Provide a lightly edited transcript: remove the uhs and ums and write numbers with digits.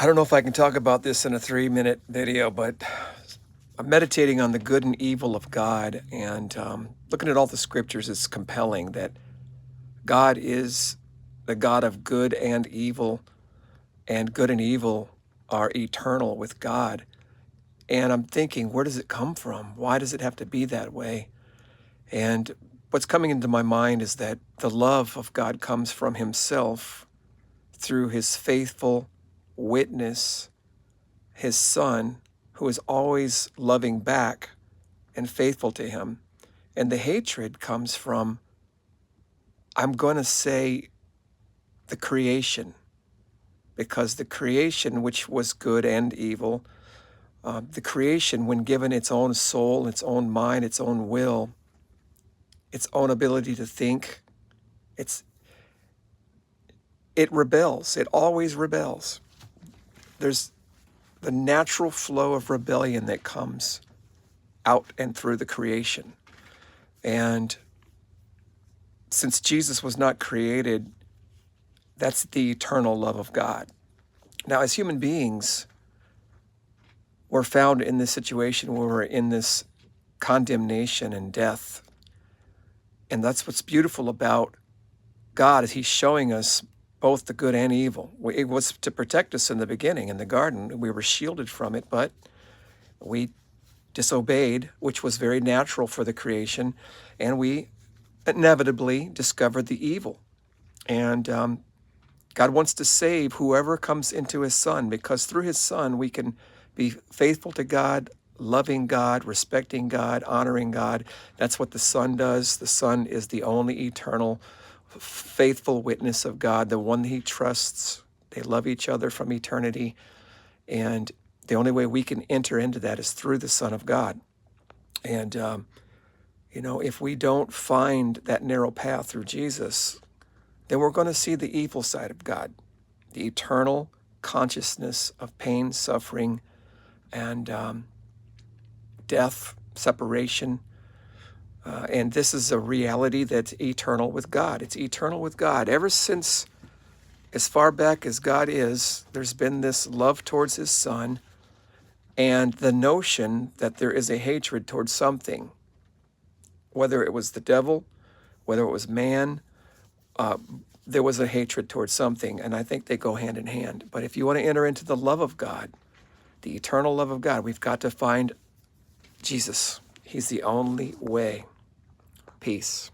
I don't know if I can talk about this in a 3-minute video, but I'm meditating on the good and evil of God, and looking at all the scriptures, it's compelling that God is the God of good and evil, and good and evil are eternal with God. And I'm thinking, where does it come from? Why does it have to be that way? And what's coming into my mind is that the love of God comes from Himself through His faithful witness, His Son, who is always loving back and faithful to Him. And the hatred comes from, I'm going to say, the creation, because the creation, which was good and evil, the creation, when given its own soul, its own mind, its own will, its own ability to think, it's it rebels. It always rebels. There's the natural flow of rebellion that comes out and through the creation. And since Jesus was not created, that's the eternal love of God. Now, as human beings, we're found in this situation where we're in this condemnation and death. And that's what's beautiful about God, is He's showing us both the good and evil. It was to protect us in the beginning in the garden. We were shielded from it, but we disobeyed, which was very natural for the creation, and we inevitably discovered the evil. And God wants to save whoever comes into His Son, because through His Son we can be faithful to God, loving God, respecting God, honoring God. That's what the Son does. The Son is the only eternal, faithful witness of God, the one He trusts. They love each other from eternity. And the only way we can enter into that is through the Son of God. And, if we don't find that narrow path through Jesus, then we're going to see the evil side of God, the eternal consciousness of pain, suffering, and death, separation. And this is a reality that's eternal with God. It's eternal with God. Ever since, as far back as God is, there's been this love towards His Son, and the notion that there is a hatred towards something, whether it was the devil, whether it was man, there was a hatred towards something, and I think they go hand in hand. But if you want to enter into the love of God, the eternal love of God, we've got to find Jesus. He's the only way. Peace.